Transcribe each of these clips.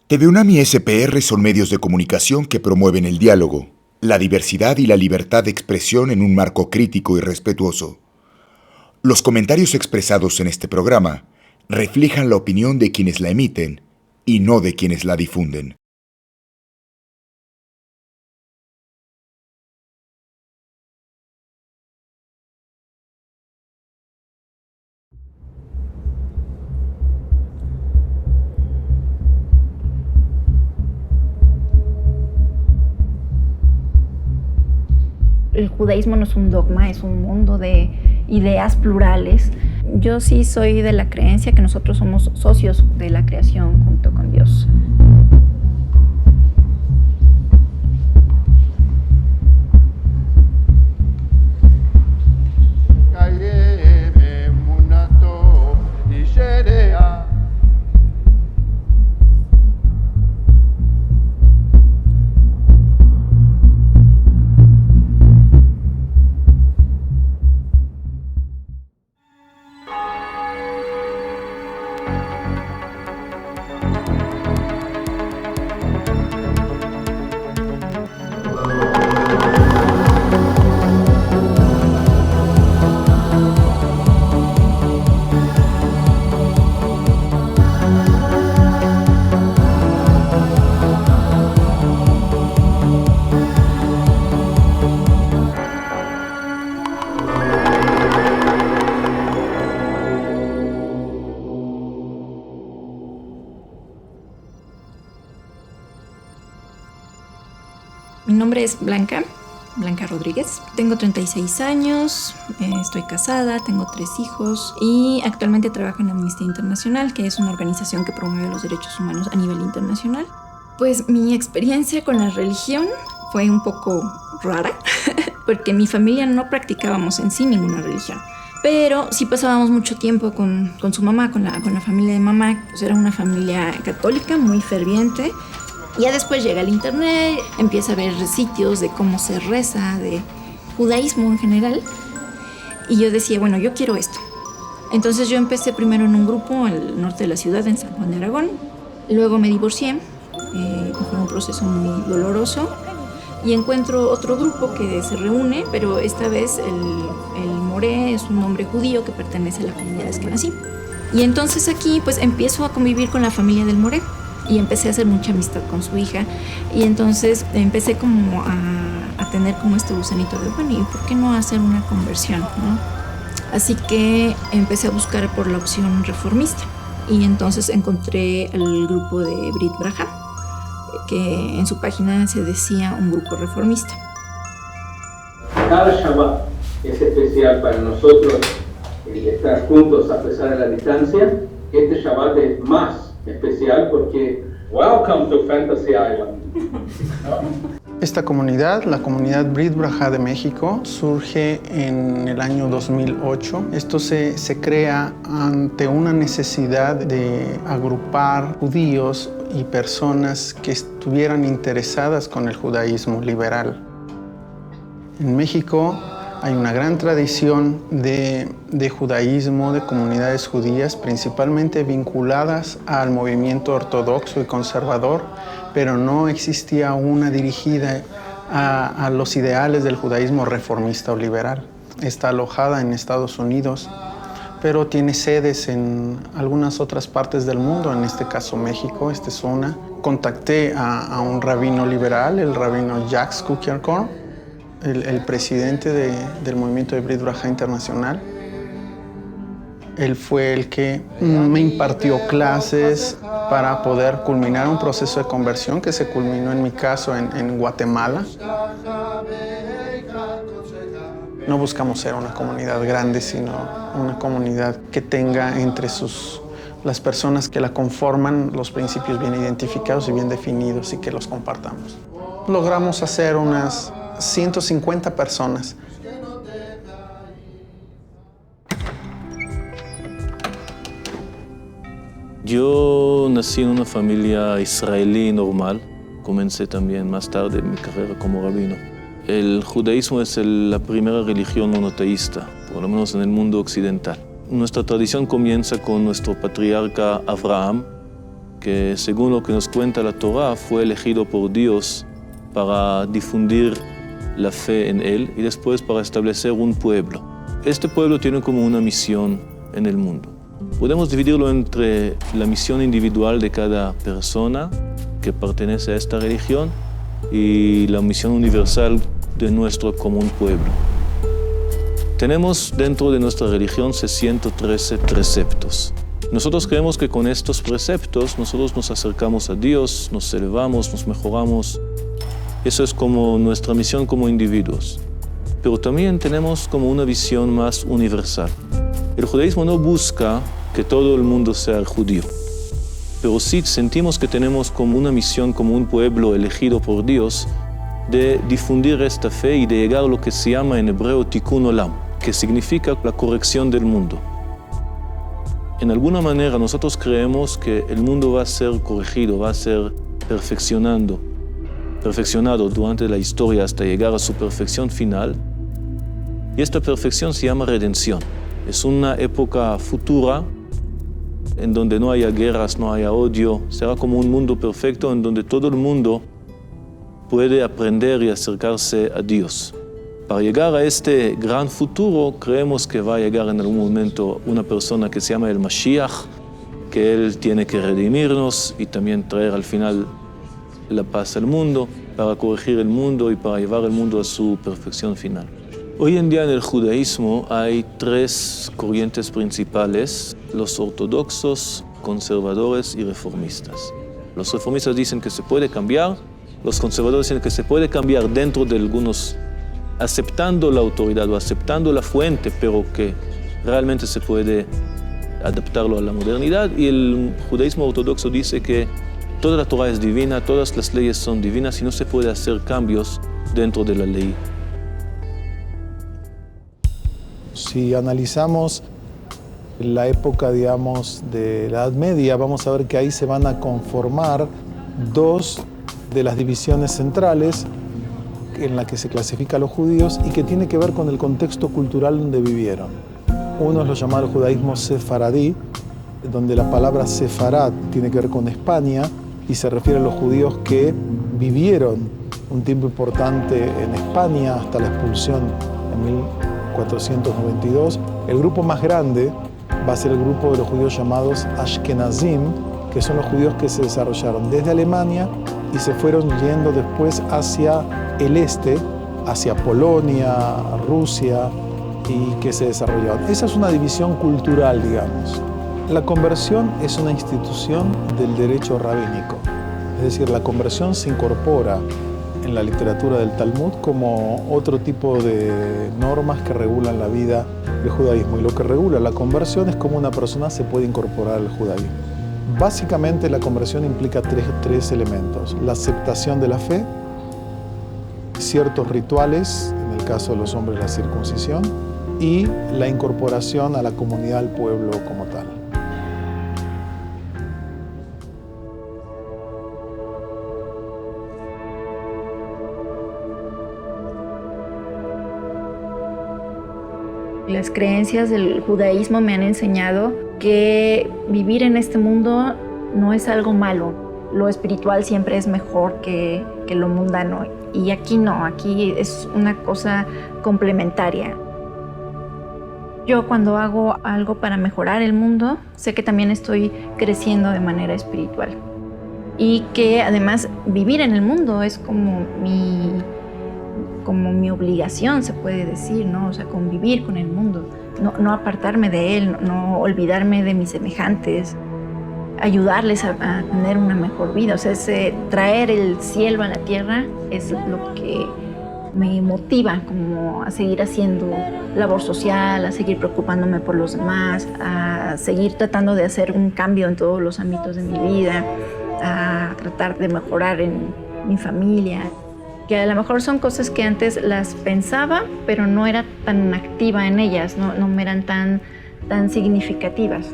TV UNAM y SPR son medios de comunicación que promueven el diálogo, la diversidad y la libertad de expresión en un marco crítico y respetuoso. Los comentarios expresados en este programa reflejan la opinión de quienes la emiten y no de quienes la difunden. El judaísmo no es un dogma, es un mundo de ideas plurales. Yo sí soy de la creencia que nosotros somos socios de la creación junto con Dios. Mi nombre es Blanca Rodríguez. Tengo 36 años, estoy casada, tengo 3 hijos y actualmente trabajo en Amnistía Internacional, que es una organización que promueve los derechos humanos a nivel internacional. Pues mi experiencia con la religión fue un poco rara, porque mi familia no practicábamos en sí ninguna religión. Pero sí pasábamos mucho tiempo con su mamá, con la familia de mamá. Pues era una familia católica muy ferviente. Ya después llega el internet, empieza a ver sitios de cómo se reza, de judaísmo en general. Y yo decía, bueno, yo quiero esto. Entonces yo empecé primero en un grupo al norte de la ciudad, en San Juan de Aragón. Luego me divorcié, fue un proceso muy doloroso. Y encuentro otro grupo que se reúne, pero esta vez el Moré es un hombre judío que pertenece a la comunidad Ashkenazí. Y entonces aquí pues empiezo a convivir con la familia del Moré. Y empecé a hacer mucha amistad con su hija. Y entonces empecé como a tener como este gusanito de, bueno, ¿y por qué no hacer una conversión, no? Así que empecé a buscar por la opción reformista. Y entonces encontré el grupo de Brit Braja, que en su página se decía un grupo reformista. Cada Shabbat es especial para nosotros, el estar juntos a pesar de la distancia. Este Shabbat es más especial porque welcome to Fantasy Island. Esta comunidad, la comunidad Brit Braja de México, surge en el año 2008. Esto se crea ante una necesidad de agrupar judíos y personas que estuvieran interesadas con el judaísmo liberal. En México hay una gran tradición de judaísmo, de comunidades judías, principalmente vinculadas al movimiento ortodoxo y conservador, pero no existía una dirigida a los ideales del judaísmo reformista o liberal. Está alojada en Estados Unidos, pero tiene sedes en algunas otras partes del mundo, en este caso México, esta es una. Contacté a un rabino liberal, el rabino Jacques Kukiarkorn, el presidente del movimiento de Brit Braja Internacional. Él fue el que me impartió clases para poder culminar un proceso de conversión que se culminó en mi caso en Guatemala. No buscamos ser una comunidad grande, sino una comunidad que tenga entre las personas que la conforman los principios bien identificados y bien definidos y que los compartamos. Logramos hacer unas 150 personas. Yo nací en una familia israelí normal. Comencé también más tarde mi carrera como rabino. El judaísmo es la primera religión monoteísta, por lo menos en el mundo occidental. Nuestra tradición comienza con nuestro patriarca Abraham, que según lo que nos cuenta la Torá, fue elegido por Dios para difundir la fe en Él y después para establecer un pueblo. Este pueblo tiene como una misión en el mundo. Podemos dividirlo entre la misión individual de cada persona que pertenece a esta religión y la misión universal de nuestro común pueblo. Tenemos dentro de nuestra religión 613 preceptos. Nosotros creemos que con estos preceptos nosotros nos acercamos a Dios, nos elevamos, nos mejoramos. Eso es como nuestra misión como individuos. Pero también tenemos como una visión más universal. El judaísmo no busca que todo el mundo sea judío, pero sí sentimos que tenemos como una misión, como un pueblo elegido por Dios, de difundir esta fe y de llegar a lo que se llama en hebreo Tikkun Olam, que significa la corrección del mundo. En alguna manera nosotros creemos que el mundo va a ser corregido, va a ser perfeccionado durante la historia hasta llegar a su perfección final. Y esta perfección se llama redención. Es una época futura en donde no haya guerras, no haya odio. Será como un mundo perfecto en donde todo el mundo puede aprender y acercarse a Dios. Para llegar a este gran futuro, creemos que va a llegar en algún momento una persona que se llama el Mashiach, que Él tiene que redimirnos y también traer al final la paz al mundo, para corregir el mundo y para llevar el mundo a su perfección final. Hoy en día en el judaísmo hay 3 corrientes principales: los ortodoxos, conservadores y reformistas. Los reformistas dicen que se puede cambiar, los conservadores dicen que se puede cambiar dentro de algunos, aceptando la autoridad o aceptando la fuente, pero que realmente se puede adaptarlo a la modernidad. Y el judaísmo ortodoxo dice que toda la Torah es divina, todas las leyes son divinas y no se puede hacer cambios dentro de la ley. Si analizamos la época, digamos, de la Edad Media, vamos a ver que ahí se van a conformar 2 de las divisiones centrales en la que se clasifica a los judíos y que tiene que ver con el contexto cultural donde vivieron. Uno es lo llamado el judaísmo sefaradí, donde la palabra sefarad tiene que ver con España y se refiere a los judíos que vivieron un tiempo importante en España hasta la expulsión en 1492. El grupo más grande va a ser el grupo de los judíos llamados Ashkenazim, que son los judíos que se desarrollaron desde Alemania y se fueron yendo después hacia el este, hacia Polonia, Rusia, y que se desarrollaron. Esa es una división cultural, digamos. La conversión es una institución del derecho rabínico, es decir, la conversión se incorpora en la literatura del Talmud como otro tipo de normas que regulan la vida del judaísmo, y lo que regula la conversión es cómo una persona se puede incorporar al judaísmo. Básicamente la conversión implica tres elementos: la aceptación de la fe, ciertos rituales, en el caso de los hombres la circuncisión, y la incorporación a la comunidad, al pueblo como tal. Las creencias del judaísmo me han enseñado que vivir en este mundo no es algo malo. Lo espiritual siempre es mejor que lo mundano. Y aquí no, aquí es una cosa complementaria. Yo cuando hago algo para mejorar el mundo, sé que también estoy creciendo de manera espiritual. Y que además vivir en el mundo es como mi obligación, se puede decir, ¿no? O sea, convivir con el mundo, no apartarme de él, no olvidarme de mis semejantes, ayudarles a tener una mejor vida. O sea, traer el cielo a la tierra es lo que me motiva como a seguir haciendo labor social, a seguir preocupándome por los demás, a seguir tratando de hacer un cambio en todos los ámbitos de mi vida, a tratar de mejorar en mi familia. Que a lo mejor son cosas que antes las pensaba, pero no era tan activa en ellas, no me eran tan significativas.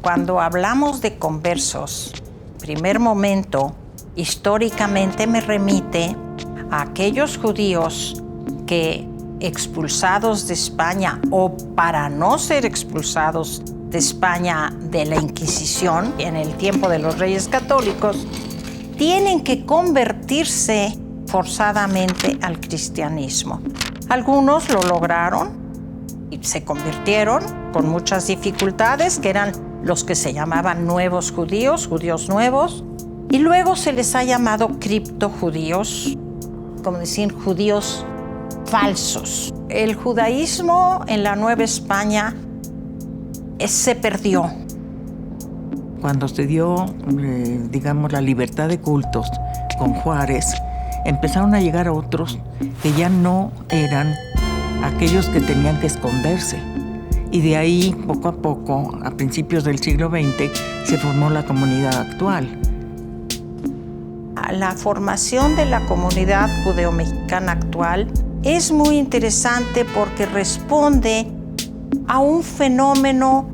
Cuando hablamos de conversos, primer momento, históricamente me remite a aquellos judíos que expulsados de España o para no ser expulsados de España de la Inquisición en el tiempo de los Reyes Católicos, tienen que convertirse forzadamente al cristianismo. Algunos lo lograron y se convirtieron con muchas dificultades, que eran los que se llamaban nuevos judíos, judíos nuevos, y luego se les ha llamado criptojudíos, como decir, judíos falsos. El judaísmo en la Nueva España se perdió. Cuando se dio, digamos, la libertad de cultos con Juárez, empezaron a llegar otros que ya no eran aquellos que tenían que esconderse. Y de ahí, poco a poco, a principios del siglo XX, se formó la comunidad actual. La formación de la comunidad judeo-mexicana actual es muy interesante porque responde a un fenómeno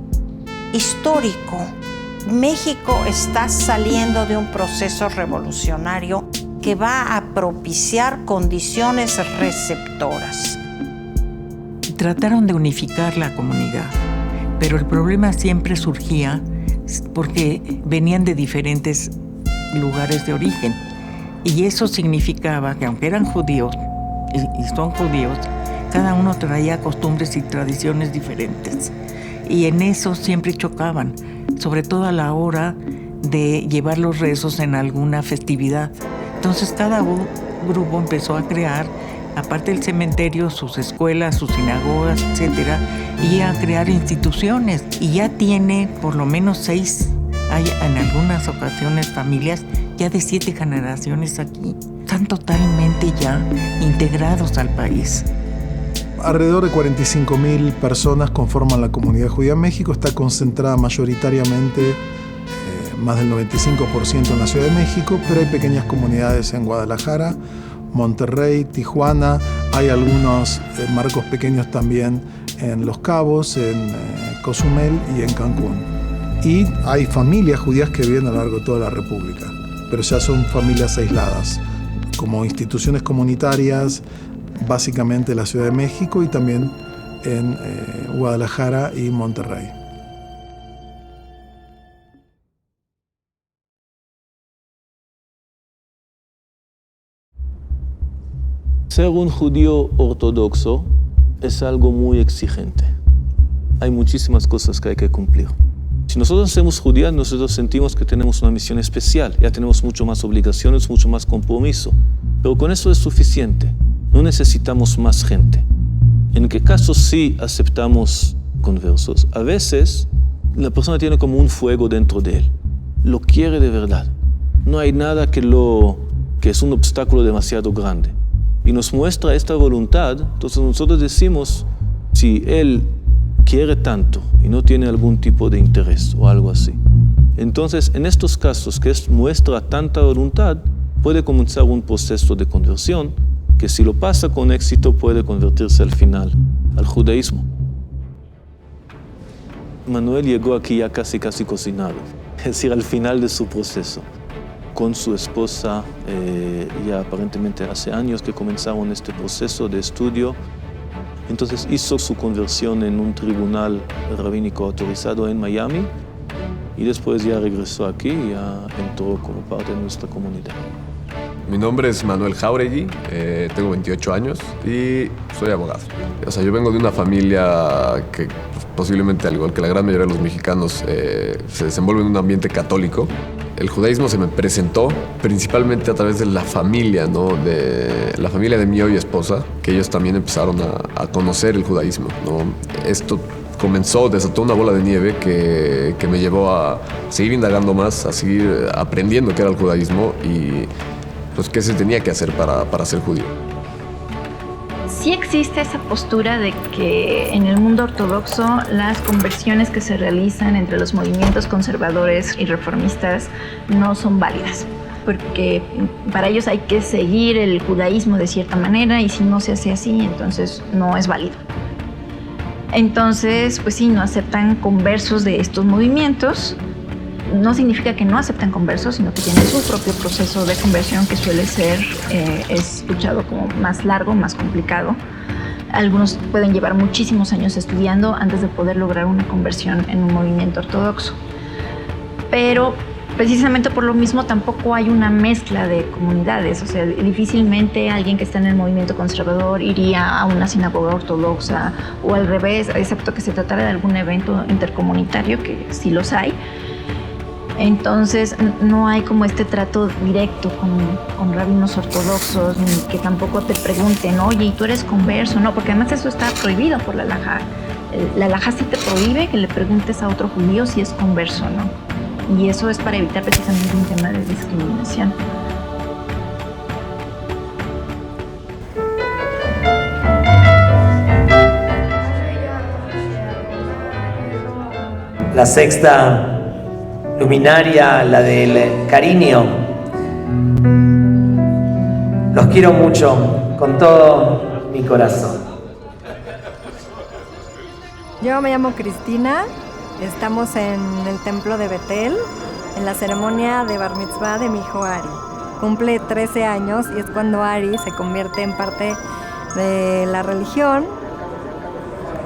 histórico. México está saliendo de un proceso revolucionario que va a propiciar condiciones receptoras. Trataron de unificar la comunidad, pero el problema siempre surgía porque venían de diferentes lugares de origen. Y eso significaba que aunque eran judíos, y son judíos, cada uno traía costumbres y tradiciones diferentes. Y en eso siempre chocaban, sobre todo a la hora de llevar los rezos en alguna festividad. Entonces cada grupo empezó a crear, aparte del cementerio, sus escuelas, sus sinagogas, etcétera, y a crear instituciones. Y ya tiene por lo menos 6, hay en algunas ocasiones familias ya de 7 generaciones aquí. Están totalmente ya integrados al país. Alrededor de 45.000 personas conforman la comunidad judía en México. Está concentrada mayoritariamente, más del 95% en la Ciudad de México, pero hay pequeñas comunidades en Guadalajara, Monterrey, Tijuana. Hay algunos marcos pequeños también en Los Cabos, en Cozumel y en Cancún. Y hay familias judías que viven a lo largo de toda la República, pero ya son familias aisladas, como instituciones comunitarias, básicamente en la Ciudad de México y también en Guadalajara y Monterrey. Ser un judío ortodoxo es algo muy exigente. Hay muchísimas cosas que hay que cumplir. Si nosotros somos judíos, nosotros sentimos que tenemos una misión especial. Ya tenemos mucho más obligaciones, mucho más compromiso. Pero con eso es suficiente. No necesitamos más gente. ¿En qué casos sí aceptamos conversos? A veces la persona tiene como un fuego dentro de él. Lo quiere de verdad. No hay nada que es un obstáculo demasiado grande. Y nos muestra esta voluntad. Entonces nosotros decimos, si él quiere tanto y no tiene algún tipo de interés o algo así. Entonces, en estos casos que muestra tanta voluntad, puede comenzar un proceso de conversión que si lo pasa con éxito puede convertirse al final al judaísmo. Manuel llegó aquí ya casi cocinado, es decir, al final de su proceso. Con su esposa, ya aparentemente hace años que comenzaron este proceso de estudio. Entonces hizo su conversión en un tribunal rabínico autorizado en Miami y después ya regresó aquí y ya entró como parte de nuestra comunidad. Mi nombre es Manuel Jauregui, tengo 28 años y soy abogado. O sea, yo vengo de una familia que posiblemente, al igual que la gran mayoría de los mexicanos, se desenvuelve en un ambiente católico. El judaísmo se me presentó principalmente a través de la familia, ¿no? De la familia de mi hoy esposa, que ellos también empezaron a conocer el judaísmo, ¿no? Esto desató una bola de nieve que me llevó a seguir indagando más, a seguir aprendiendo qué era el judaísmo y pues qué se tenía que hacer para ser judío. Sí existe esa postura de que en el mundo ortodoxo las conversiones que se realizan entre los movimientos conservadores y reformistas no son válidas, porque para ellos hay que seguir el judaísmo de cierta manera y si no se hace así, entonces no es válido. Entonces, pues sí, no aceptan conversos de estos movimientos. No significa que no aceptan conversos, sino que tienen su propio proceso de conversión que suele ser escuchado como más largo, más complicado. Algunos pueden llevar muchísimos años estudiando antes de poder lograr una conversión en un movimiento ortodoxo. Pero precisamente por lo mismo tampoco hay una mezcla de comunidades. O sea, difícilmente alguien que está en el movimiento conservador iría a una sinagoga ortodoxa o al revés, excepto que se tratara de algún evento intercomunitario, que sí los hay. Entonces no hay como este trato directo con rabinos ortodoxos, ni que tampoco te pregunten, oye, ¿y tú eres converso? No, porque además eso está prohibido por la halajá. La halajá sí te prohíbe que le preguntes a otro judío si es converso o no. Y eso es para evitar precisamente un tema de discriminación. La sexta luminaria, la del cariño. Los quiero mucho, con todo mi corazón. Yo me llamo Cristina, estamos en el templo de Betel, en la ceremonia de Bar Mitzvah de mi hijo Ari. Cumple 13 años y es cuando Ari se convierte en parte de la religión.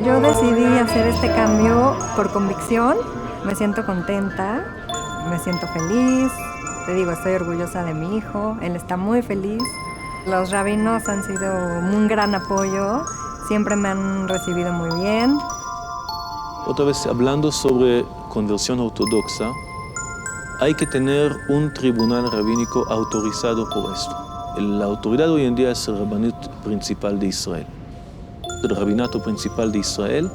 Yo decidí hacer este cambio por convicción, me siento contenta. Me siento feliz, te digo, estoy orgullosa de mi hijo, él está muy feliz. Los rabinos han sido un gran apoyo, siempre me han recibido muy bien. Otra vez, hablando sobre conversión ortodoxa, hay que tener un tribunal rabínico autorizado por esto. La autoridad hoy en día es el rabinato principal de Israel. El rabinato principal de Israel.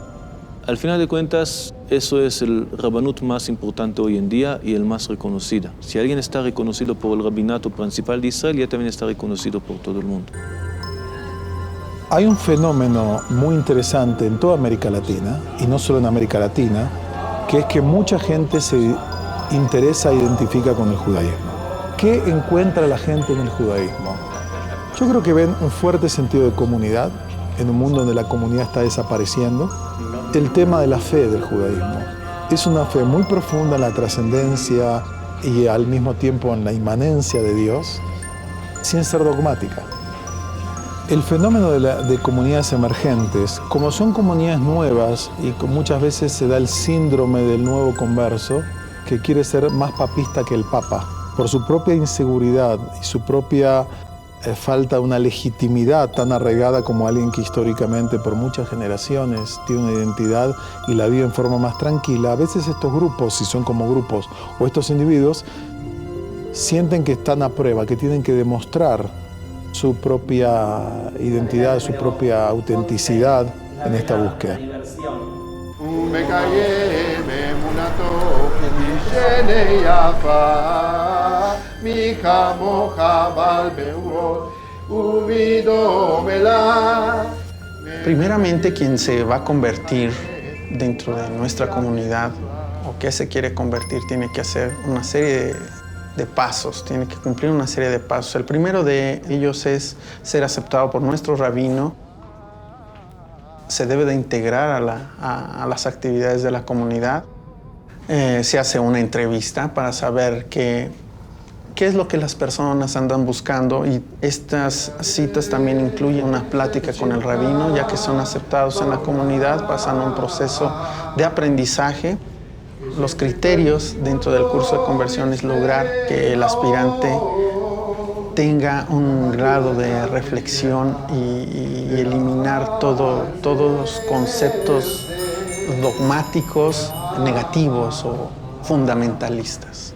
Al final de cuentas, eso es el rabanut más importante hoy en día y el más reconocido. Si alguien está reconocido por el rabinato principal de Israel, ya también está reconocido por todo el mundo. Hay un fenómeno muy interesante en toda América Latina, y no solo en América Latina, que es que mucha gente se interesa e identifica con el judaísmo. ¿Qué encuentra la gente en el judaísmo? Yo creo que ven un fuerte sentido de comunidad en un mundo donde la comunidad está desapareciendo. El tema de la fe del judaísmo es una fe muy profunda en la trascendencia y al mismo tiempo en la inmanencia de Dios, sin ser dogmática. El fenómeno de comunidades emergentes, como son comunidades nuevas y muchas veces se da el síndrome del nuevo converso, que quiere ser más papista que el Papa, por su propia inseguridad y su propia falta de una legitimidad tan arraigada como alguien que históricamente por muchas generaciones tiene una identidad y la vive en forma más tranquila. A veces estos grupos, si son como grupos o estos individuos, sienten que están a prueba, que tienen que demostrar su propia identidad, su propia autenticidad en esta búsqueda. Primeramente, quien se va a convertir dentro de nuestra comunidad o que se quiere convertir tiene que hacer una serie de pasos, tiene que cumplir una serie de pasos. El primero de ellos es ser aceptado por nuestro rabino. Se debe de integrar a las actividades de la comunidad. Se hace una entrevista para saber qué es lo que las personas andan buscando, y estas citas también incluyen una plática con el rabino, ya que son aceptados en la comunidad, pasan un proceso de aprendizaje. Los criterios dentro del curso de conversión es lograr que el aspirante tenga un grado de reflexión y eliminar todos los conceptos dogmáticos, negativos o fundamentalistas.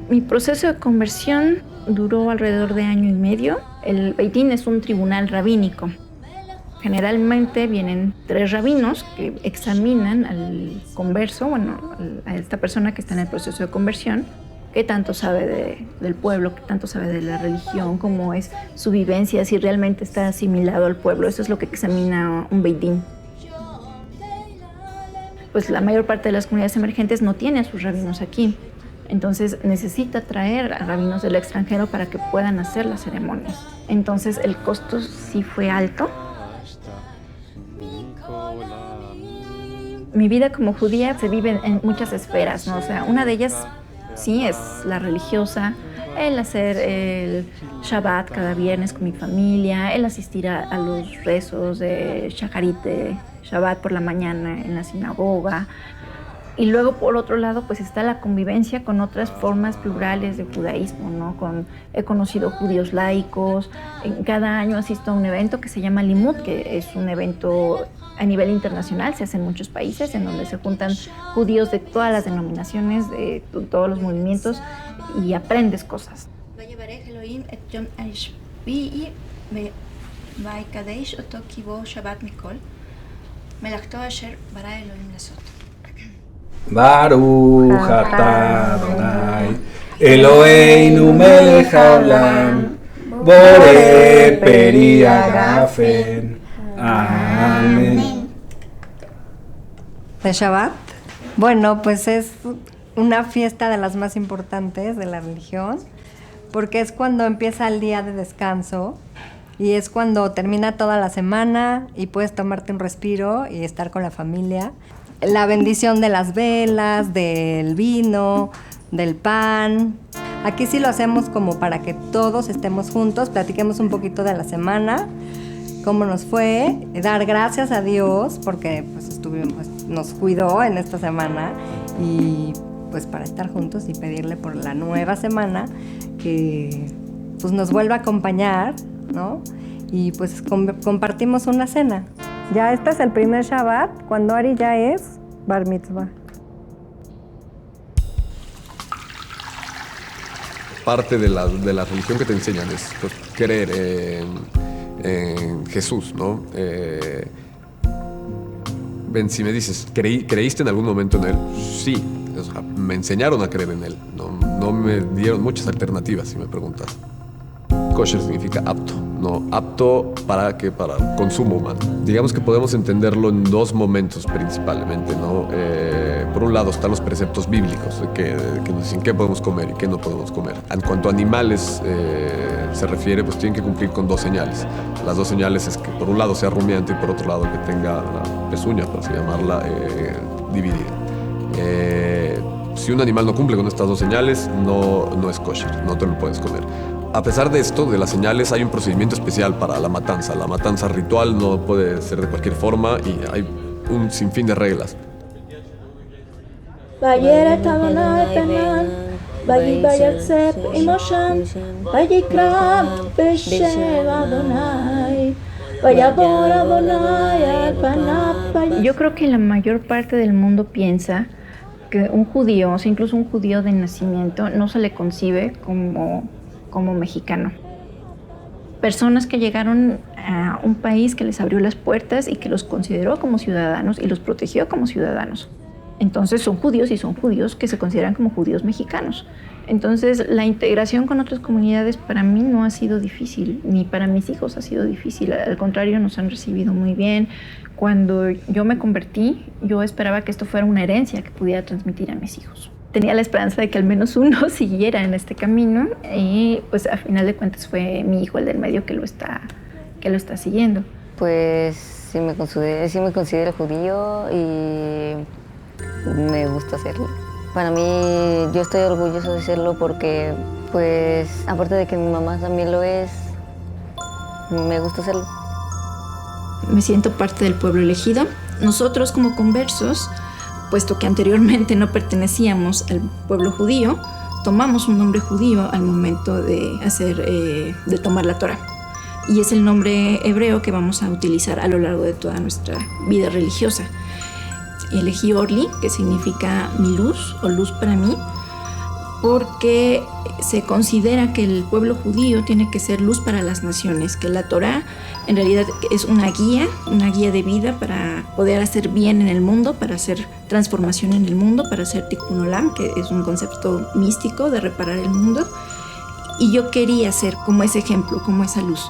Mi proceso de conversión duró alrededor de 1 año y medio. El Beit Din es un tribunal rabínico. Generalmente vienen 3 rabinos que examinan al converso, a esta persona que está en el proceso de conversión, qué tanto sabe del pueblo, qué tanto sabe de la religión, cómo es su vivencia, si realmente está asimilado al pueblo. Eso es lo que examina un Beit Din. Pues la mayor parte de las comunidades emergentes no tiene a sus rabinos aquí. Entonces necesita traer a rabinos del extranjero para que puedan hacer las ceremonias. Entonces el costo sí fue alto. Mi vida como judía se vive en muchas esferas, ¿no? O sea, una de ellas sí es la religiosa, el hacer el Shabbat cada viernes con mi familia, el asistir a los rezos de Shacharit, de Shabbat por la mañana en la sinagoga. Y luego, por otro lado, pues está la convivencia con otras formas plurales de judaísmo, ¿no? He conocido judíos laicos. Cada año asisto a un evento que se llama Limud, que es un evento a nivel internacional, se hace en muchos países, en donde se juntan judíos de todas las denominaciones, de todos los movimientos, y aprendes cosas. Baruch atah Adonai Eloheinu melech haolam borei peri hagafen. Amén. ¿De Shabbat? Bueno, pues es una fiesta de las más importantes de la religión, porque es cuando empieza el día de descanso y es cuando termina toda la semana y puedes tomarte un respiro y estar con la familia. La bendición de las velas, del vino, del pan. Aquí sí lo hacemos como para que todos estemos juntos, platiquemos un poquito de la semana, cómo nos fue, dar gracias a Dios porque pues nos cuidó en esta semana y pues para estar juntos y pedirle por la nueva semana que pues nos vuelva a acompañar, ¿no? Y pues compartimos una cena. Ya este es el primer Shabbat, cuando Ari ya es Bar Mitzvah. Parte de la religión que te enseñan es pues, creer en Jesús, ¿no? Ben, si me dices, ¿creíste en algún momento en Él? Sí, o sea, me enseñaron a creer en Él. No me dieron muchas alternativas, si me preguntas. Kosher significa apto, ¿no? Apto para ¿qué? Para consumo humano. Digamos que podemos entenderlo en dos momentos principalmente, ¿no? Por un lado están los preceptos bíblicos que nos dicen qué podemos comer y qué no podemos comer. En cuanto a animales se refiere, pues tienen que cumplir con dos señales. Las dos señales es que por un lado sea rumiante y por otro lado que tenga la pezuña, por así llamarla, dividida. Si un animal no cumple con estas dos señales, no es kosher, no te lo puedes comer. A pesar de esto, de las señales, hay un procedimiento especial para la matanza. La matanza ritual no puede ser de cualquier forma y hay un sinfín de reglas. Yo creo que la mayor parte del mundo piensa que un judío, o sea, incluso un judío de nacimiento, no se le concibe como mexicano. Personas que llegaron a un país que les abrió las puertas y que los consideró como ciudadanos y los protegió como ciudadanos. Entonces son judíos y son judíos que se consideran como judíos mexicanos. Entonces la integración con otras comunidades para mí no ha sido difícil, ni para mis hijos ha sido difícil. Al contrario, nos han recibido muy bien. Cuando yo me convertí, yo esperaba que esto fuera una herencia que pudiera transmitir a mis hijos. Tenía la esperanza de que al menos uno siguiera en este camino y pues a final de cuentas fue mi hijo, el del medio, que lo está siguiendo. Pues sí me considero judío y me gusta hacerlo. Para mí, yo estoy orgulloso de serlo porque, pues, aparte de que mi mamá también lo es, me gusta hacerlo. Me siento parte del pueblo elegido. Nosotros como conversos, puesto que anteriormente no pertenecíamos al pueblo judío, tomamos un nombre judío al momento de tomar la Torah. Y es el nombre hebreo que vamos a utilizar a lo largo de toda nuestra vida religiosa. Elegí Orli, que significa mi luz o luz para mí, porque se considera que el pueblo judío tiene que ser luz para las naciones, que la Torah en realidad es una guía de vida para poder hacer bien en el mundo, para hacer transformación en el mundo, para hacer tikkun olam, que es un concepto místico de reparar el mundo. Y yo quería ser como ese ejemplo, como esa luz.